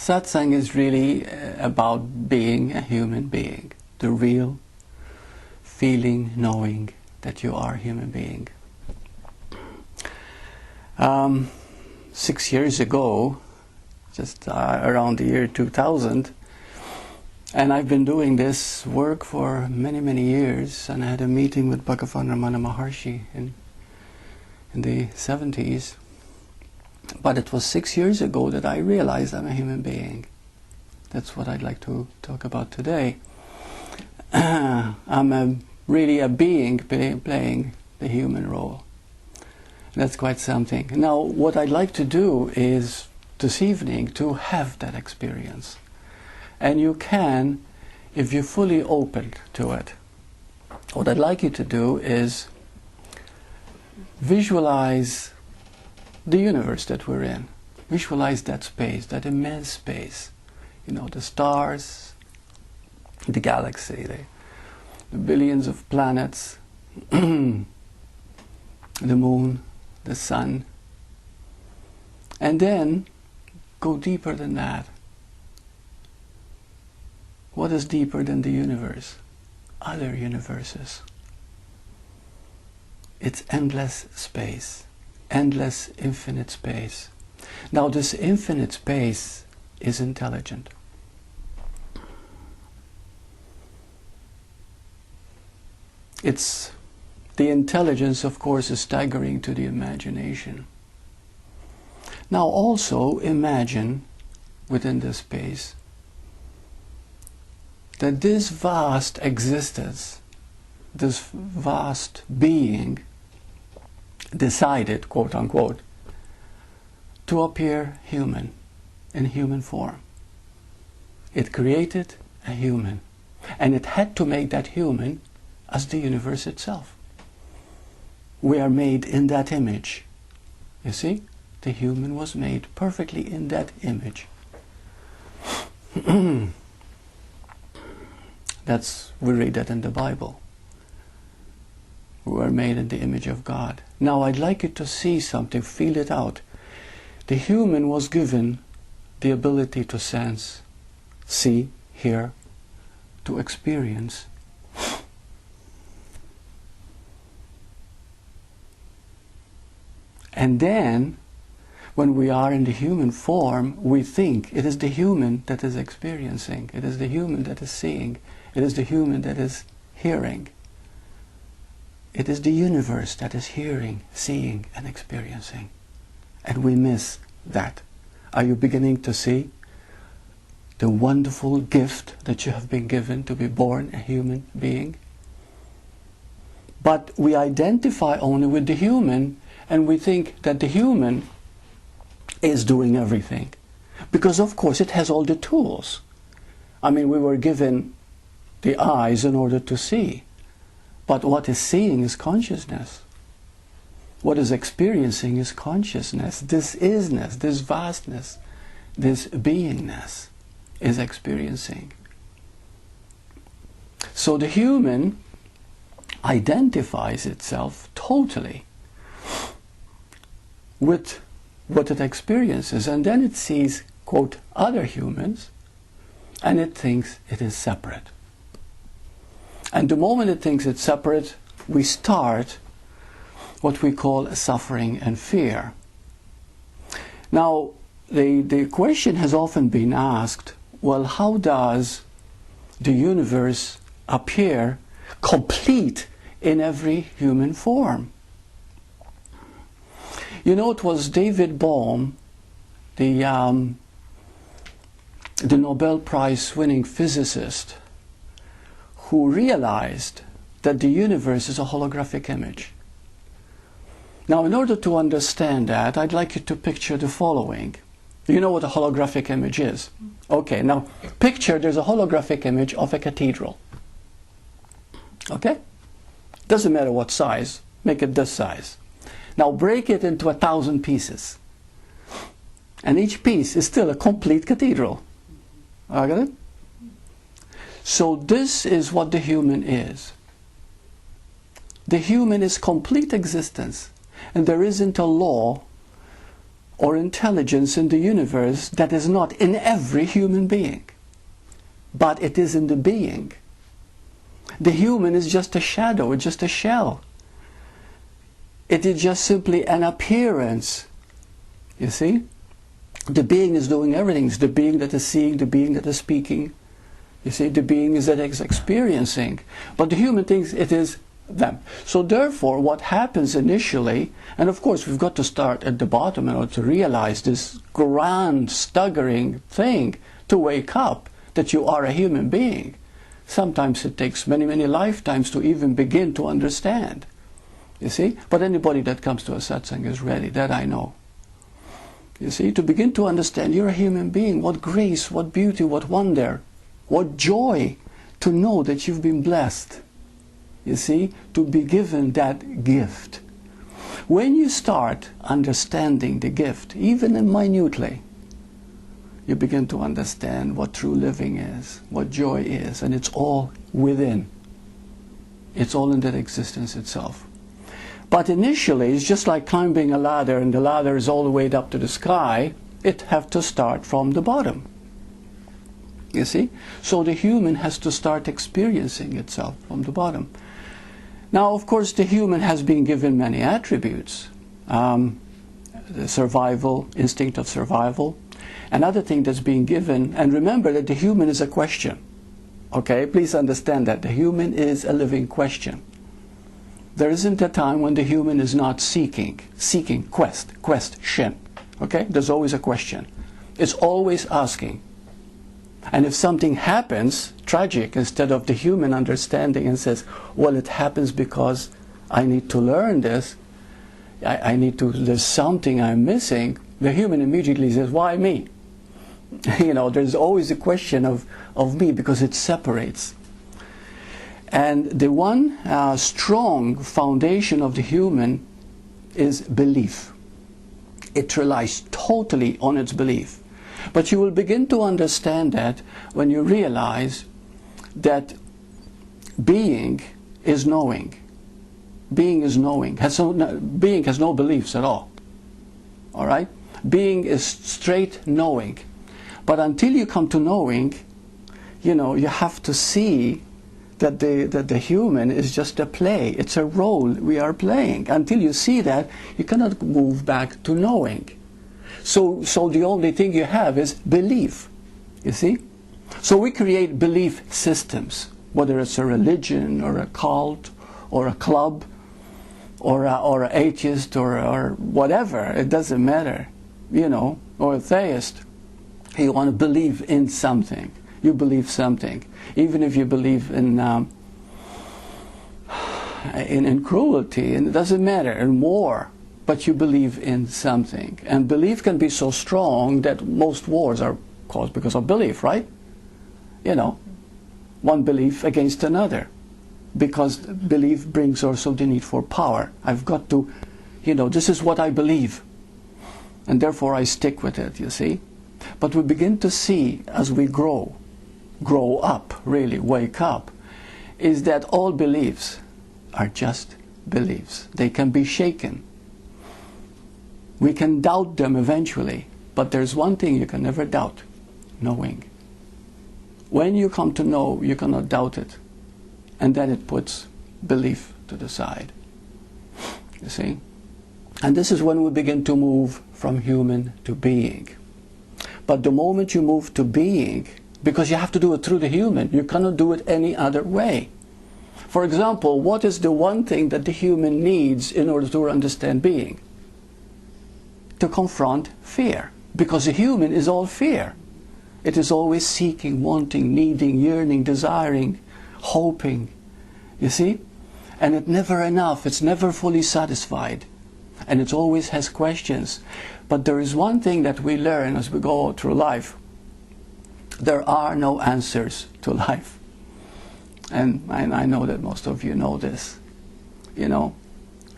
Satsang is really about being a human being. The real feeling, knowing that you are a human being. 6 years ago, just around the year 2000, and I've been doing this work for many, many years, and I had a meeting with Bhagavan Ramana Maharshi in the 70s. But it was 6 years ago that I realized I'm a human being. That's what I'd like to talk about today. I'm really a being playing the human role. That's quite something. Now, what I'd like to do is, this evening, to have that experience. And you can, if you're fully open to it. What I'd like you to do is visualize the universe that we're in. Visualize that space, that immense space. You know, the stars, the galaxy, the billions of planets, the moon, the sun. And then go deeper than that. What is deeper than the universe? Other universes. It's endless space. Endless, infinite space. Now, this infinite space is intelligent. The intelligence, of course, is staggering to the imagination. Now, also imagine within this space that this vast existence, this vast being, decided, quote unquote, to appear human, in human form. It created a human, and it had to make that human as the universe itself. We are made in that image. You see? The human was made perfectly in that image. We read that in the Bible. We were made in the image of God. Now I'd like you to see something, feel it out. The human was given the ability to sense, see, hear, to experience. And then, when we are in the human form, we think it is the human that is experiencing. It is the human that is seeing. It is the human that is hearing. It is the universe that is hearing, seeing, and experiencing. And we miss that. Are you beginning to see the wonderful gift that you have been given to be born a human being? But we identify only with the human, and we think that the human is doing everything. Because of course it has all the tools. I mean, we were given the eyes in order to see. But what is seeing is consciousness. What is experiencing is consciousness. This isness, this vastness, this beingness is experiencing. So the human identifies itself totally with what it experiences, and then it sees, quote, other humans, and it thinks it is separate. And the moment it thinks it's separate, we start what we call suffering and fear. Now, the question has often been asked, well, how does the universe appear complete in every human form? You know, it was David Bohm, the Nobel Prize winning physicist, who realized that the universe is a holographic image. Now, in order to understand that, I'd like you to picture the following. You know what a holographic image is? Okay, now picture there's a holographic image of a cathedral. Okay? Doesn't matter what size, make it this size. Now break it into 1,000 pieces. And each piece is still a complete cathedral. I got it? So this is what the human is. The human is complete existence. And there isn't a law or intelligence in the universe that is not in every human being, but it is in the being. The human is just a shadow, it's just a shell. It is just simply an appearance. You see? The being is doing everything. It's the being that is seeing, the being that is speaking. You see, the being is that is experiencing. But the human thinks it is them. So therefore, what happens initially, and of course we've got to start at the bottom in order to realize this grand, staggering thing, to wake up that you are a human being. Sometimes it takes many, many lifetimes to even begin to understand. You see? But anybody that comes to a satsang is ready, that I know. You see? To begin to understand you're a human being, what grace, what beauty, what wonder, what joy to know that you've been blessed. You see? To be given that gift. When you start understanding the gift, even minutely, you begin to understand what true living is, what joy is, and it's all within. It's all in that existence itself. But initially, it's just like climbing a ladder, and the ladder is all the way up to the sky. It has to start from the bottom. You see? So the human has to start experiencing itself from the bottom. Now, of course, the human has been given many attributes. The survival, instinct of survival. Another thing that's being given, and remember that the human is a question. Okay? Please understand that. The human is a living question. There isn't a time when the human is not seeking, question. Okay? There's always a question. It's always asking. And if something happens, tragic, instead of the human understanding and says, well, it happens because I need to learn this, there's something I'm missing, the human immediately says, why me? You know, there's always a question of me, because it separates. And the one strong foundation of the human is belief. It relies totally on its belief. But you will begin to understand that when you realize that being is knowing. Being is knowing. Being has no beliefs at all. All right? Being is straight knowing. But until you come to knowing, you know, you have to see that the human is just a play. It's a role we are playing. Until you see that, you cannot move back to knowing. So the only thing you have is belief. You see? So we create belief systems, whether it's a religion or a cult or a club or an atheist or whatever. It doesn't matter. You know, or a theist. You want to believe in something. You believe something. Even if you believe in cruelty, and it doesn't matter, in war, but you believe in something. And belief can be so strong that most wars are caused because of belief, right? You know, one belief against another. Because belief brings also the need for power. I've got to, you know, this is what I believe. And therefore I stick with it, you see? But we begin to see as we grow up, really, wake up, is that all beliefs are just beliefs. They can be shaken. We can doubt them eventually, but there's one thing you can never doubt: knowing. When you come to know, you cannot doubt it. And then it puts belief to the side. You see? And this is when we begin to move from human to being. But the moment you move to being, because you have to do it through the human, you cannot do it any other way. For example, what is the one thing that the human needs in order to understand being? To confront fear. Because the human is all fear. It is always seeking, wanting, needing, yearning, desiring, hoping. You see? And it's never enough. It's never fully satisfied. And it always has questions. But there is one thing that we learn as we go through life. There are no answers to life. And I know that most of you know this. You know,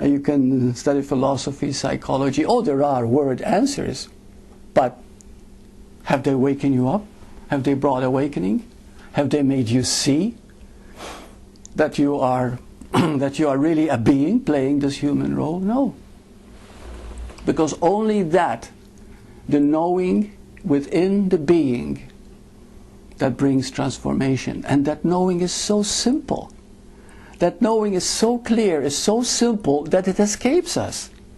you can study philosophy, psychology. Oh, there are word answers. But have they wakened you up? Have they brought awakening? Have they made you see that you are that you are really a being playing this human role? No. Because only that the knowing within the being that brings transformation. And that knowing is so simple. That knowing is so clear, is so simple that it escapes us.